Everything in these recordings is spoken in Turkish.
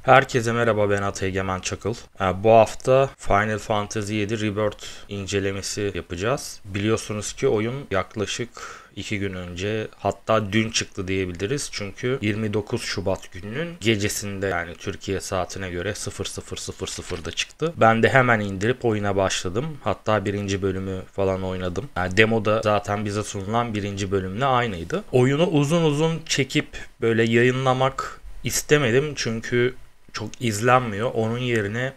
Herkese merhaba, ben Ata Egemen Çakıl. Bu hafta Final Fantasy VII Rebirth incelemesi yapacağız. Biliyorsunuz ki oyun yaklaşık 2 gün önce, hatta dün çıktı diyebiliriz. Çünkü 29 Şubat gününün gecesinde, yani Türkiye saatine göre 00:00'da çıktı. Ben de hemen indirip oyuna başladım. Hatta birinci bölümü falan oynadım. Demoda zaten bize sunulan birinci bölümle aynıydı. Oyunu uzun uzun çekip böyle yayınlamak istemedim çünkü çok izlenmiyor. Onun yerine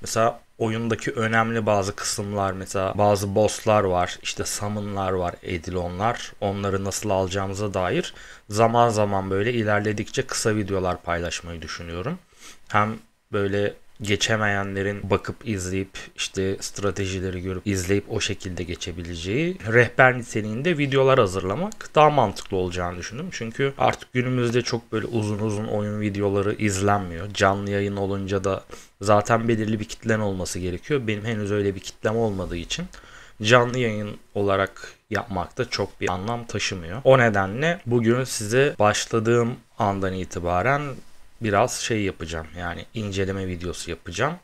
mesela oyundaki önemli bazı kısımlar, mesela bazı bosslar var, işte summonlar var, edilonlar. Onları nasıl alacağımıza dair zaman zaman böyle ilerledikçe kısa videolar paylaşmayı düşünüyorum. Hem böyle geçemeyenlerin bakıp izleyip, işte stratejileri görüp izleyip o şekilde geçebileceği rehber niteliğinde videolar hazırlamak daha mantıklı olacağını düşündüm. Çünkü artık günümüzde çok böyle uzun uzun oyun videoları izlenmiyor. Canlı yayın olunca da zaten belirli bir kitlen olması gerekiyor. Benim henüz öyle bir kitlem olmadığı için canlı yayın olarak yapmak da çok bir anlam taşımıyor. O nedenle bugün size başladığım andan itibaren biraz şey yapacağım, yani inceleme videosu yapacağım.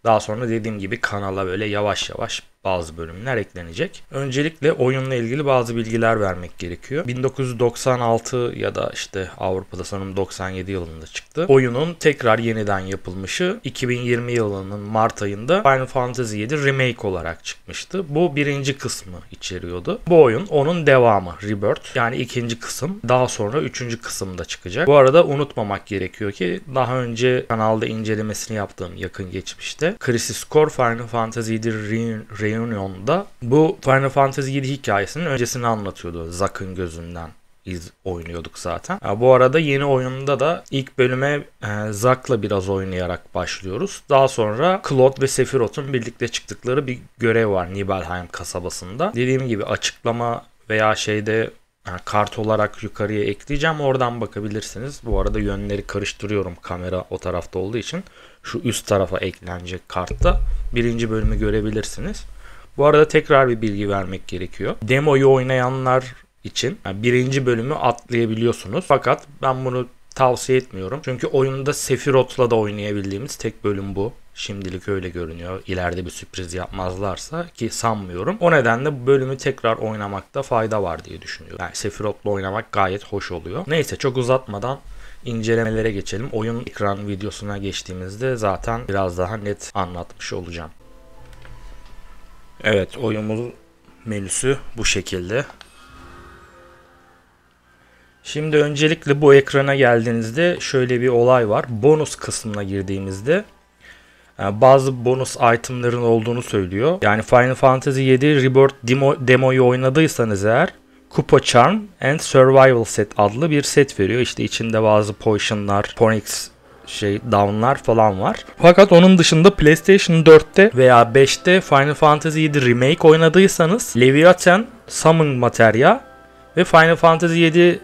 Daha sonra dediğim gibi kanala böyle yavaş yavaş bazı bölümler eklenecek. Öncelikle oyunla ilgili bazı bilgiler vermek gerekiyor. 1996 ya da işte Avrupa'da sanırım 97 yılında çıktı. Oyunun tekrar yeniden yapılmışı 2020 yılının Mart ayında Final Fantasy VII Remake olarak çıkmıştı. Bu birinci kısmı içeriyordu. Bu oyun onun devamı, Rebirth, yani ikinci kısım. Daha sonra üçüncü kısımda çıkacak. Bu arada unutmamak gerekiyor ki daha önce kanalda incelemesini yaptığım yakın geçmişte Crisis Core Final Fantasy VII Reunion'da bu Final Fantasy VII hikayesinin öncesini anlatıyordu. Zack'ın gözünden oynuyorduk zaten. Bu arada yeni oyunda da ilk bölüme Zack'la biraz oynayarak başlıyoruz. Daha sonra Claude ve Sephiroth'un birlikte çıktıkları bir görev var Nibelheim kasabasında. Dediğim gibi açıklama veya şeyde kart olarak yukarıya ekleyeceğim. Oradan bakabilirsiniz. Bu arada yönleri karıştırıyorum, kamera o tarafta olduğu için. Şu üst tarafa eklenecek kartta birinci bölümü görebilirsiniz. Bu arada tekrar bir bilgi vermek gerekiyor. Demoyu oynayanlar için birinci bölümü atlayabiliyorsunuz. Fakat ben bunu tavsiye etmiyorum. Çünkü oyunda Sephiroth'la da oynayabildiğimiz tek bölüm bu. Şimdilik öyle görünüyor. İleride bir sürpriz yapmazlarsa, ki sanmıyorum. O nedenle bu bölümü tekrar oynamakta fayda var diye düşünüyorum. Yani Sephiroth'la oynamak gayet hoş oluyor. Neyse, çok uzatmadan incelemelere geçelim. Oyun ekran videosuna geçtiğimizde zaten biraz daha net anlatmış olacağım. Evet, oyunumuz menüsü bu şekilde. Şimdi öncelikle bu ekrana geldiğinizde şöyle bir olay var. Bonus kısmına girdiğimizde bazı bonus itemların olduğunu söylüyor. Yani Final Fantasy VII Rebirth demoyu oynadıysanız eğer, Kupa Charm and Survival Set adlı bir set veriyor. İşte içinde bazı potionlar, Phoenix down'lar falan var. Fakat onun dışında PlayStation 4'te veya 5'te Final Fantasy VII Remake oynadıysanız Leviathan Summon Materia ve Final Fantasy VII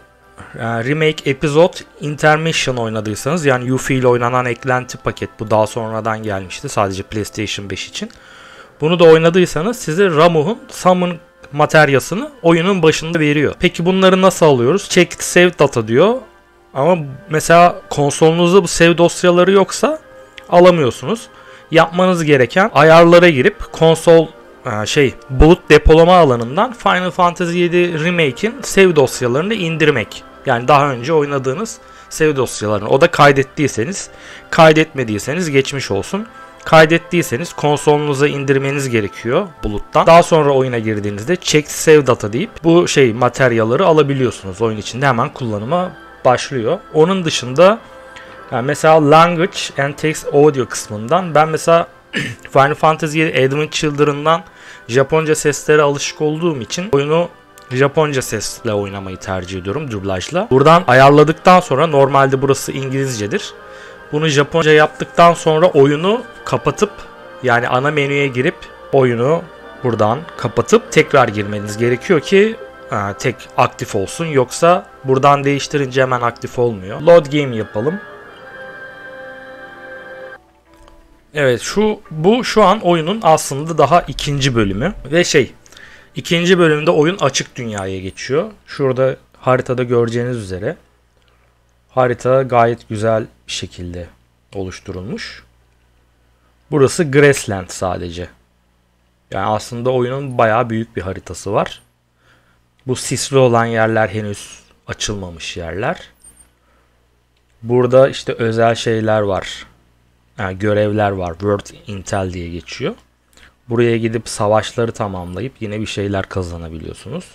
Remake Episode Intermission oynadıysanız, yani Yuffie ile oynanan eklenti paket, bu daha sonradan gelmişti sadece PlayStation 5 için. Bunu da oynadıysanız size Ramuh'un Summon materyasını oyunun başında veriyor. Peki bunları nasıl alıyoruz? Check save data diyor. Ama mesela konsolunuzda bu save dosyaları yoksa alamıyorsunuz. Yapmanız gereken, ayarlara girip konsol bulut depolama alanından Final Fantasy VII Remake'in save dosyalarını indirmek. Yani daha önce oynadığınız save dosyalarını. O da kaydettiyseniz, kaydetmediyseniz geçmiş olsun. Kaydettiyseniz konsolunuza indirmeniz gerekiyor buluttan. Daha sonra oyuna girdiğinizde check save data deyip bu materyaları alabiliyorsunuz. Oyun içinde hemen kullanıma başlıyor. Onun dışında yani mesela Language and Text Audio kısmından ben mesela Final Fantasy Advent Children'dan Japonca seslere alışık olduğum için oyunu Japonca sesle oynamayı tercih ediyorum, dublajla. Buradan ayarladıktan sonra, normalde burası İngilizcedir. Bunu Japonca yaptıktan sonra oyunu kapatıp, yani ana menüye girip oyunu buradan kapatıp tekrar girmeniz gerekiyor ki tek aktif olsun. Yoksa buradan değiştirince hemen aktif olmuyor. Load game yapalım. Evet, bu şu an oyunun aslında daha ikinci bölümü ve ikinci bölümde oyun açık dünyaya geçiyor. Şurada haritada göreceğiniz üzere harita gayet güzel bir şekilde oluşturulmuş. Burası Grassland sadece. Yani aslında oyunun bayağı büyük bir haritası var. Bu sisli olan yerler henüz açılmamış yerler. Burada işte özel şeyler var. Yani görevler var. World Intel diye geçiyor. Buraya gidip savaşları tamamlayıp yine bir şeyler kazanabiliyorsunuz.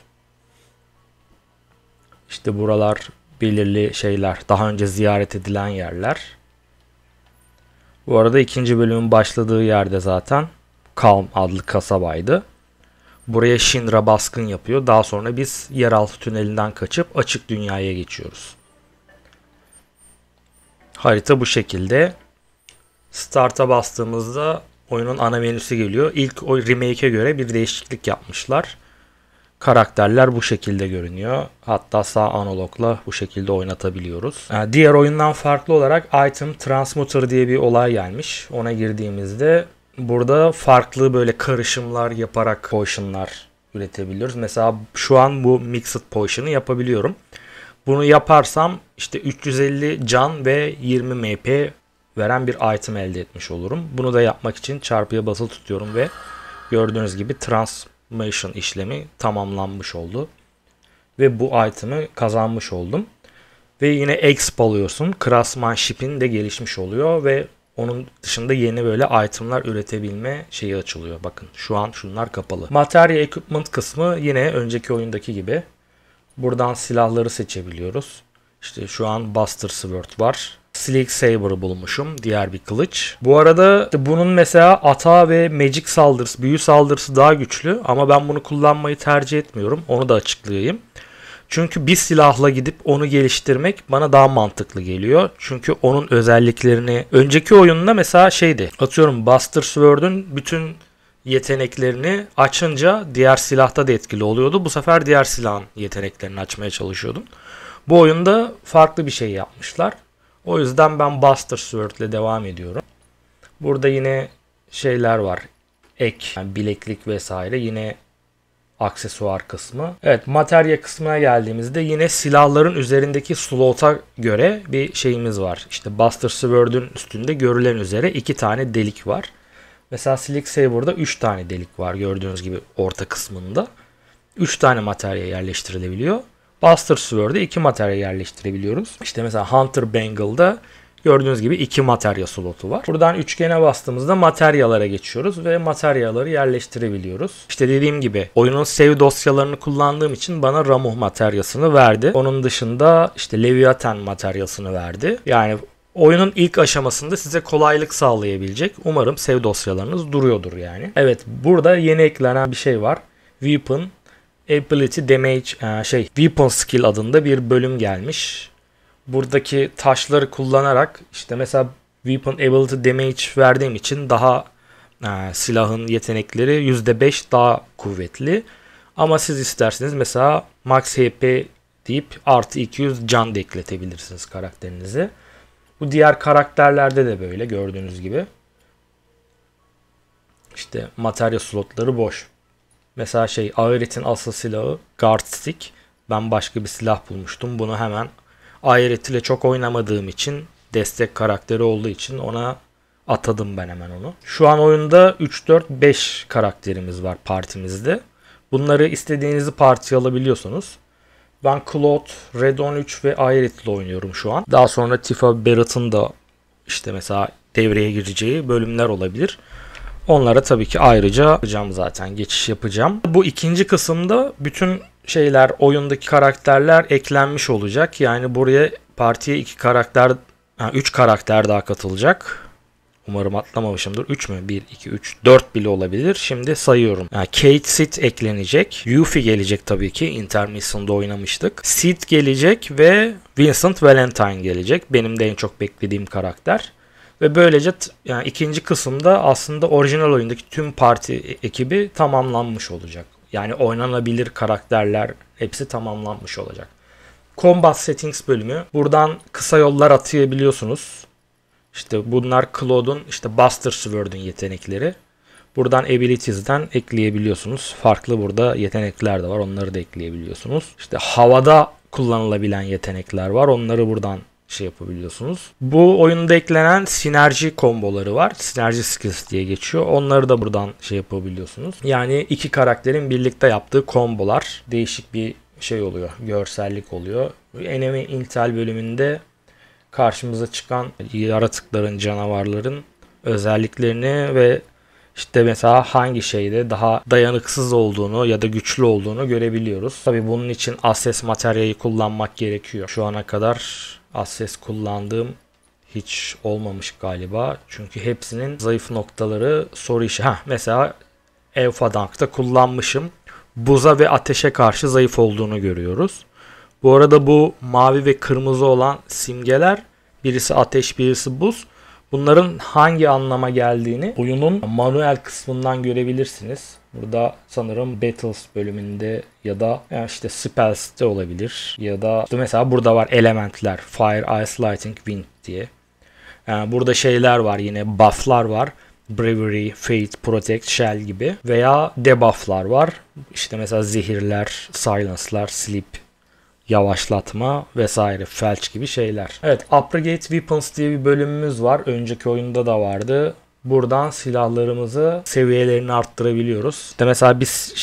İşte buralar belirli şeyler. Daha önce ziyaret edilen yerler. Bu arada ikinci bölümün başladığı yerde zaten Kalm adlı kasabaydı. Buraya Shinra baskın yapıyor. Daha sonra biz yeraltı tünelinden kaçıp açık dünyaya geçiyoruz. Harita bu şekilde. Start'a bastığımızda oyunun ana menüsü geliyor. İlk o remake'e göre bir değişiklik yapmışlar. Karakterler bu şekilde görünüyor. Hatta sağ analogla bu şekilde oynatabiliyoruz. Diğer oyundan farklı olarak Item Transmuter diye bir olay gelmiş. Ona girdiğimizde burada farklı böyle karışımlar yaparak potionlar üretebiliyoruz. Mesela şu an bu Mixed Potion'ı yapabiliyorum. Bunu yaparsam işte 350 can ve 20 MP veren bir item elde etmiş olurum. Bunu da yapmak için çarpıya basılı tutuyorum ve gördüğünüz gibi transformation işlemi tamamlanmış oldu. Ve bu item'ı kazanmış oldum. Ve yine exp alıyorsun. Craftsmanship'in de gelişmiş oluyor ve onun dışında yeni böyle itemlar üretebilme şeyi açılıyor. Bakın şu an şunlar kapalı. Materia Equipment kısmı yine önceki oyundaki gibi. Buradan silahları seçebiliyoruz. İşte şu an Buster Sword var. Sleek Saber'ı bulmuşum. Diğer bir kılıç. Bu arada bunun mesela ata ve magic saldırısı, büyü saldırısı daha güçlü. Ama ben bunu kullanmayı tercih etmiyorum. Onu da açıklayayım. Çünkü bir silahla gidip onu geliştirmek bana daha mantıklı geliyor. Çünkü onun özelliklerini önceki oyunda mesela şeydi. Atıyorum Buster Sword'un bütün yeteneklerini açınca diğer silahta da etkili oluyordu. Bu sefer diğer silahın yeteneklerini açmaya çalışıyordum. Bu oyunda farklı bir şey yapmışlar. O yüzden ben Buster Sword ile devam ediyorum. Burada yine şeyler var. Ek, yani bileklik vesaire. Yine aksesuar kısmı. Evet, materya kısmına geldiğimizde yine silahların üzerindeki slot'a göre bir şeyimiz var. İşte Buster Sword'un üstünde görülen üzere 2 tane delik var. Mesela Sleek Saber'da 3 tane delik var gördüğünüz gibi orta kısmında. 3 tane materya yerleştirilebiliyor. Buster Sword'da 2 materya yerleştirebiliyoruz. İşte mesela Hunter Bangle'da gördüğünüz gibi 2 materya slotu var. Buradan üçgene bastığımızda materyalara geçiyoruz ve materyaları yerleştirebiliyoruz. İşte dediğim gibi oyunun save dosyalarını kullandığım için bana Ramuh materyasını verdi. Onun dışında işte Leviathan materyasını verdi. Yani oyunun ilk aşamasında size kolaylık sağlayabilecek. Umarım save dosyalarınız duruyordur yani. Evet, burada yeni eklenen bir şey var. Weapon Ability Damage Weapon Skill adında bir bölüm gelmiş. Buradaki taşları kullanarak işte mesela Weapon Ability Damage verdiğim için daha silahın yetenekleri %5 daha kuvvetli. Ama siz isterseniz mesela Max HP deyip artı 200 can da ekletebilirsiniz karakterinize. Bu diğer karakterlerde de böyle gördüğünüz gibi. İşte materya slotları boş. Mesela Aerith'in asıl silahı Guard Stick. Ben başka bir silah bulmuştum. Bunu hemen Aerith ile çok oynamadığım için, destek karakteri olduğu için ona atadım ben hemen onu. Şu an oyunda 3, 4, 5 karakterimiz var partimizde. Bunları istediğinizi partiye alabiliyorsunuz. Ben Claude, Red 13 ve Aerith ile oynuyorum şu an. Daha sonra Tifa Barrett'ın da işte mesela devreye gireceği bölümler olabilir. Onlara tabii ki ayrıca yapacağım, zaten geçiş yapacağım. Bu ikinci kısımda bütün şeyler, oyundaki karakterler eklenmiş olacak. Yani buraya partiye 3 karakter daha katılacak. Umarım atlamamışımdır. 3 mü? 1, 2, 3, 4 bile olabilir. Şimdi sayıyorum. Yani Kate Sid eklenecek. Yuffie gelecek tabii ki. Intermission'da oynamıştık. Sid gelecek ve Vincent Valentine gelecek. Benim de en çok beklediğim karakter. Ve böylece yani ikinci kısımda aslında orijinal oyundaki tüm parti ekibi tamamlanmış olacak. Yani oynanabilir karakterler hepsi tamamlanmış olacak. Combat Settings bölümü. Buradan kısa yollar atayabiliyorsunuz. İşte bunlar Claude'un, işte Buster Sword'un yetenekleri. Buradan Abilities'den ekleyebiliyorsunuz. Farklı burada yetenekler de var. Onları da ekleyebiliyorsunuz. İşte havada kullanılabilen yetenekler var. Onları buradan şey yapabiliyorsunuz. Bu oyunda eklenen sinerji komboları var. Sinerji skills diye geçiyor. Onları da buradan şey yapabiliyorsunuz. Yani iki karakterin birlikte yaptığı kombolar. Değişik bir şey oluyor. Görsellik oluyor. Enemy Intel bölümünde karşımıza çıkan yaratıkların, canavarların özelliklerini ve işte mesela hangi şeyde daha dayanıksız olduğunu ya da güçlü olduğunu görebiliyoruz. Tabii bunun için Access materyali kullanmak gerekiyor. Şu ana kadar Access kullandığım hiç olmamış galiba. Çünkü hepsinin zayıf noktaları soru işareti. Mesela Elfadank'ta kullanmışım. Buza ve ateşe karşı zayıf olduğunu görüyoruz. Bu arada bu mavi ve kırmızı olan simgeler, birisi ateş birisi buz. Bunların hangi anlama geldiğini oyunun manuel kısmından görebilirsiniz. Burada sanırım Battles bölümünde ya da yani işte Spells'te olabilir. Ya da işte mesela burada var elementler. Fire, Ice, Lightning, Wind diye. Yani burada şeyler var, yine buff'lar var. Bravery, Fate, Protect, Shell gibi. Veya debuff'lar var. İşte mesela zehirler, silence'lar, sleep, yavaşlatma vesaire, felç gibi şeyler. Evet, Upgrade Weapons diye bir bölümümüz var. Önceki oyunda da vardı. Buradan silahlarımızı seviyelerini arttırabiliyoruz. İşte mesela biz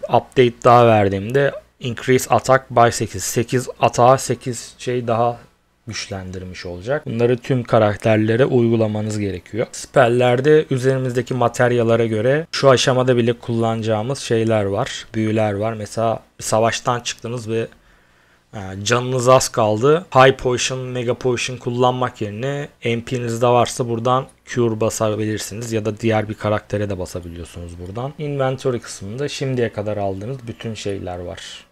update daha verdiğimde increase attack by 8. 8 atağa 8 daha güçlendirmiş olacak. Bunları tüm karakterlere uygulamanız gerekiyor. Spell'lerde üzerimizdeki materyallere göre şu aşamada bile kullanacağımız şeyler var. Büyüler var. Mesela savaştan çıktınız ve canınız az kaldı. High Potion, Mega Potion kullanmak yerine MP'nizde varsa buradan Cure basabilirsiniz ya da diğer bir karaktere de basabiliyorsunuz buradan. Inventory kısmında şimdiye kadar aldığınız bütün şeyler var.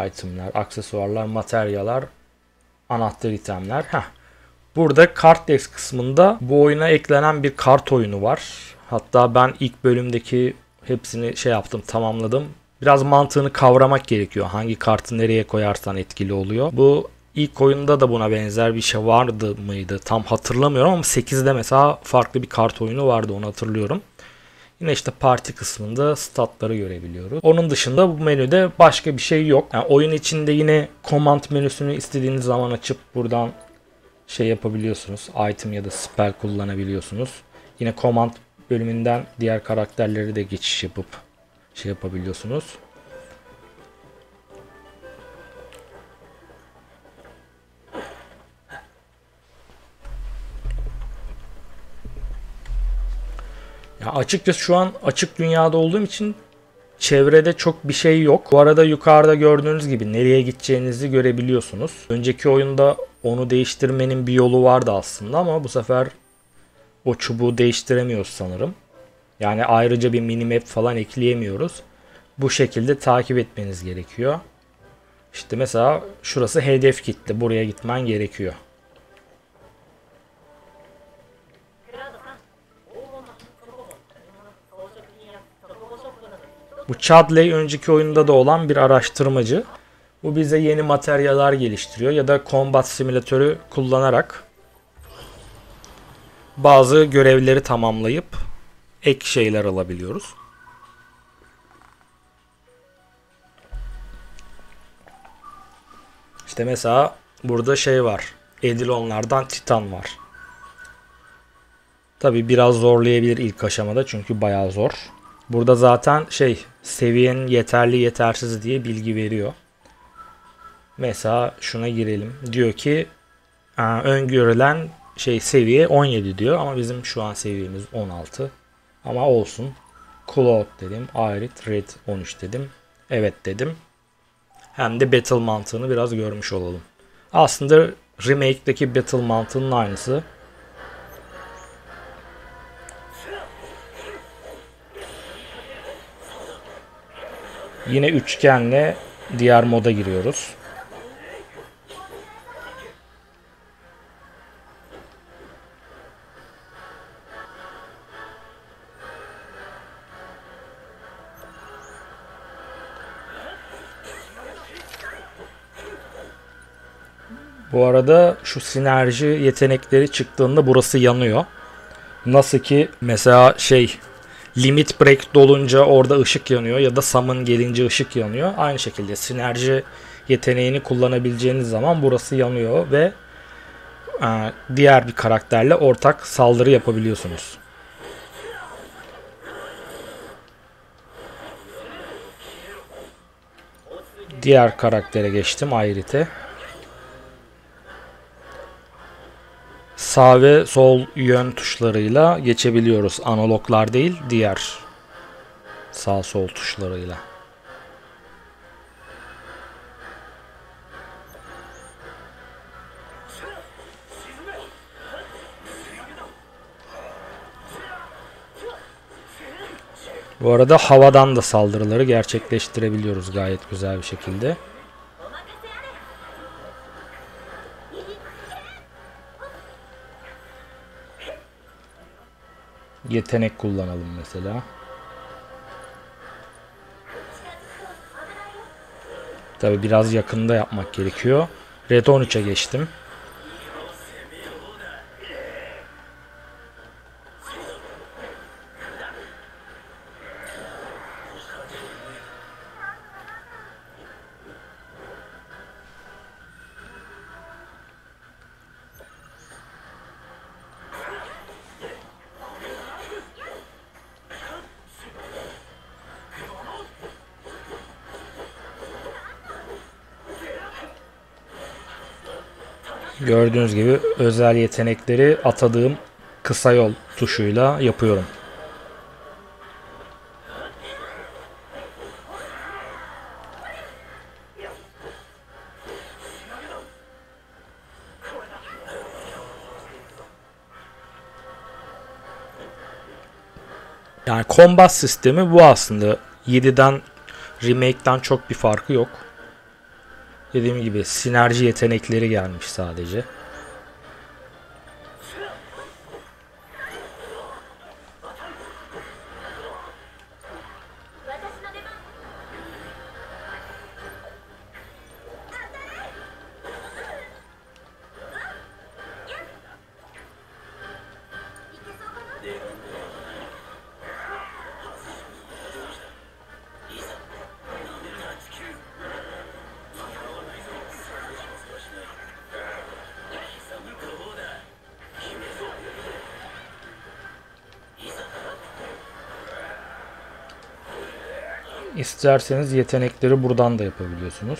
Itemler, aksesuarlar, materyaller, anahtar itemler. Burada kart desk kısmında bu oyuna eklenen bir kart oyunu var. Hatta ben ilk bölümdeki hepsini yaptım, tamamladım. Biraz mantığını kavramak gerekiyor. Hangi kartı nereye koyarsan etkili oluyor. Bu ilk oyunda da buna benzer bir şey vardı mıydı? Tam hatırlamıyorum ama 8'de mesela farklı bir kart oyunu vardı, onu hatırlıyorum. Yine işte parti kısmında statları görebiliyoruz. Onun dışında bu menüde başka bir şey yok. Yani oyun içinde yine command menüsünü istediğiniz zaman açıp buradan yapabiliyorsunuz. Item ya da spell kullanabiliyorsunuz. Yine command bölümünden diğer karakterleri de geçiş yapıp yapabiliyorsunuz. Ya açıkçası şu an açık dünyada olduğum için çevrede çok bir şey yok. Bu arada yukarıda gördüğünüz gibi nereye gideceğinizi görebiliyorsunuz. Önceki oyunda onu değiştirmenin bir yolu vardı aslında ama bu sefer o çubuğu değiştiremiyoruz sanırım. Yani ayrıca bir minimap falan ekleyemiyoruz. Bu şekilde takip etmeniz gerekiyor. İşte mesela şurası hedef gitti. Buraya gitmen gerekiyor. Bu Chadley önceki oyunda da olan bir araştırmacı. Bu bize yeni materyaller geliştiriyor ya da combat simülatörü kullanarak bazı görevleri tamamlayıp ek şeyler alabiliyoruz. İşte mesela burada var. Edilonlardan Titan var. Tabi biraz zorlayabilir ilk aşamada çünkü bayağı zor. Burada zaten seviyenin yeterli yetersiz diye bilgi veriyor. Mesela şuna girelim. Diyor ki öngörülen seviye 17 diyor ama bizim şu an seviyemiz 16. Ama olsun. Cloud dedim. Irit Red 13 dedim. Evet dedim. Hem de battle mantığını biraz görmüş olalım. Aslında remake'deki battle mantığının aynısı. Yine üçgenle diğer moda giriyoruz. Bu arada şu sinerji yetenekleri çıktığında burası yanıyor. Nasıl ki mesela limit break dolunca orada ışık yanıyor ya da summon gelince ışık yanıyor. Aynı şekilde sinerji yeteneğini kullanabileceğiniz zaman burası yanıyor ve diğer bir karakterle ortak saldırı yapabiliyorsunuz. Diğer karaktere geçtim, Aerith'e. Sağ ve sol yön tuşlarıyla geçebiliyoruz. Analoglar değil, diğer sağ sol tuşlarıyla. Bu arada havadan da saldırıları gerçekleştirebiliyoruz gayet güzel bir şekilde. Yetenek kullanalım mesela. Tabi biraz yakında yapmak gerekiyor. Red 13'e geçtim. Gördüğünüz gibi özel yetenekleri atadığım kısa yol tuşuyla yapıyorum. Yani combat sistemi bu aslında. 7'den remake'den çok bir farkı yok. Dediğim gibi sinerji yetenekleri gelmiş sadece. İsterseniz yetenekleri buradan da yapabiliyorsunuz.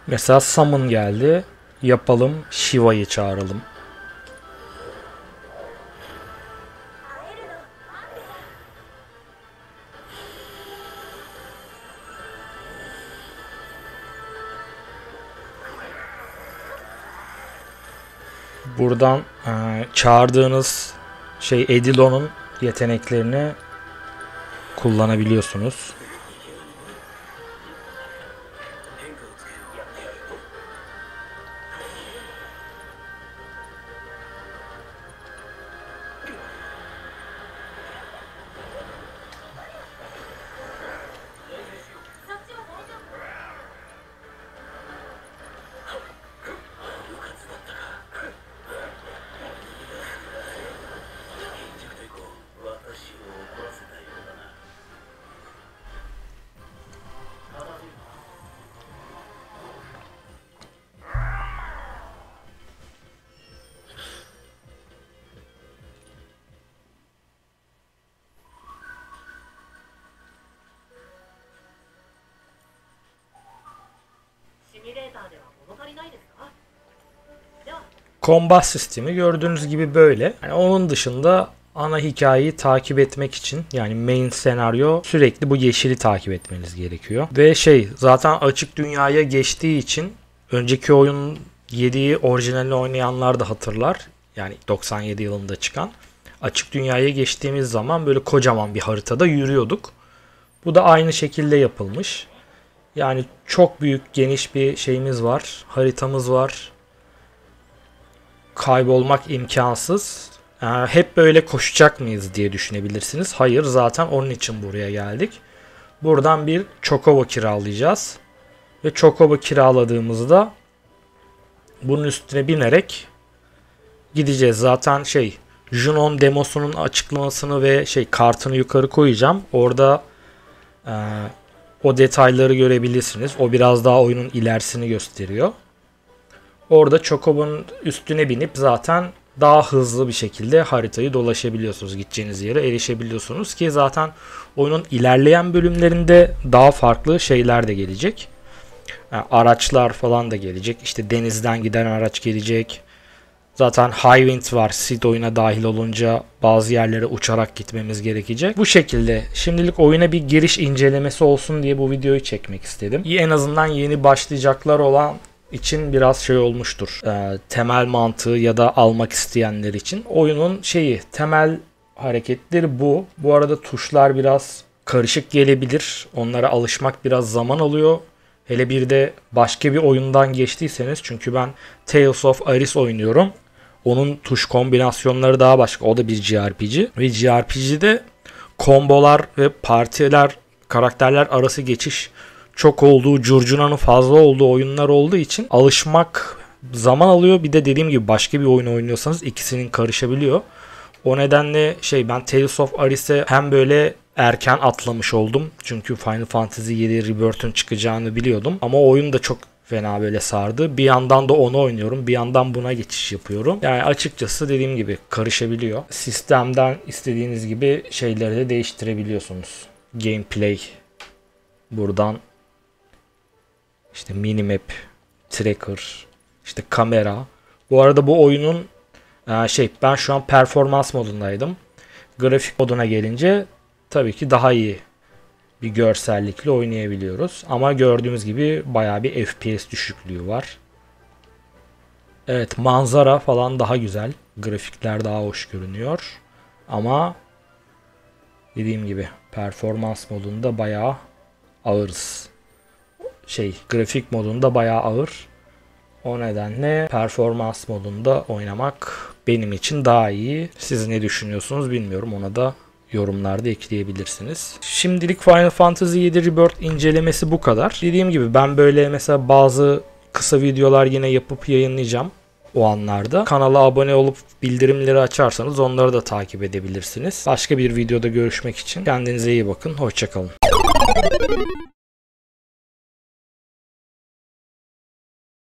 Mesela summon geldi. Yapalım. Shiva'yı çağıralım. Buradan çağırdığınız Edilon'un yeteneklerini kullanabiliyorsunuz. Combat sistemi gördüğünüz gibi böyle. Yani onun dışında ana hikayeyi takip etmek için, yani main senaryo, sürekli bu yeşili takip etmeniz gerekiyor. Ve zaten açık dünyaya geçtiği için önceki oyun 7'yi orijinalini oynayanlar da hatırlar. Yani 97 yılında çıkan. Açık dünyaya geçtiğimiz zaman böyle kocaman bir haritada yürüyorduk. Bu da aynı şekilde yapılmış. Yani çok büyük, geniş bir şeyimiz var. Haritamız var. Kaybolmak imkansız. Hep böyle koşacak mıyız diye düşünebilirsiniz. Hayır, zaten onun için buraya geldik. Buradan bir Chocobo kiralayacağız. Ve Chocobo kiraladığımızda bunun üstüne binerek gideceğiz. Zaten Junon demosunun açıklamasını ve kartını yukarı koyacağım. Orada o detayları görebilirsiniz. O biraz daha oyunun ilerisini gösteriyor. Orada Chocobo'nun üstüne binip zaten daha hızlı bir şekilde haritayı dolaşabiliyorsunuz. Gideceğiniz yere erişebiliyorsunuz ki zaten oyunun ilerleyen bölümlerinde daha farklı şeyler de gelecek. Yani araçlar falan da gelecek. İşte denizden giden araç gelecek. Zaten Highwind var. Seed oyuna dahil olunca bazı yerlere uçarak gitmemiz gerekecek. Bu şekilde şimdilik oyuna bir giriş incelemesi olsun diye bu videoyu çekmek istedim. En azından yeni başlayacaklar olan için biraz olmuştur. Temel mantığı ya da almak isteyenler için. Oyunun temel hareketleri bu. Bu arada tuşlar biraz karışık gelebilir. Onlara alışmak biraz zaman alıyor. Hele bir de başka bir oyundan geçtiyseniz, çünkü ben Tales of Arise oynuyorum. Onun tuş kombinasyonları daha başka. O da bir JRPG. Ve JRPG'de kombolar ve partiler, karakterler arası geçiş çok olduğu, curcunanın fazla olduğu oyunlar olduğu için alışmak zaman alıyor. Bir de dediğim gibi başka bir oyun oynuyorsanız ikisinin karışabiliyor. O nedenle ben Tales of Arise'e hem böyle erken atlamış oldum. Çünkü Final Fantasy 7 Rebirth'ün çıkacağını biliyordum. Ama oyun da çok fena böyle sardı. Bir yandan da onu oynuyorum. Bir yandan buna geçiş yapıyorum. Yani açıkçası dediğim gibi karışabiliyor. Sistemden istediğiniz gibi şeyleri de değiştirebiliyorsunuz. Gameplay. Buradan minimap, tracker, kamera. Bu arada bu oyunun ben şu an performans modundaydım. Grafik moduna gelince tabii ki daha iyi bir görsellikle oynayabiliyoruz. Ama gördüğümüz gibi bayağı bir FPS düşüklüğü var. Evet, manzara falan daha güzel. Grafikler daha hoş görünüyor. Ama dediğim gibi performans modunda bayağı ağırız. Grafik modunda bayağı ağır. O nedenle performans modunda oynamak benim için daha iyi. Siz ne düşünüyorsunuz bilmiyorum. Ona da yorumlarda ekleyebilirsiniz. Şimdilik Final Fantasy 7 Rebirth incelemesi bu kadar. Dediğim gibi ben böyle mesela bazı kısa videolar yine yapıp yayınlayacağım o anlarda. Kanala abone olup bildirimleri açarsanız onları da takip edebilirsiniz. Başka bir videoda görüşmek için kendinize iyi bakın. Hoşça kalın.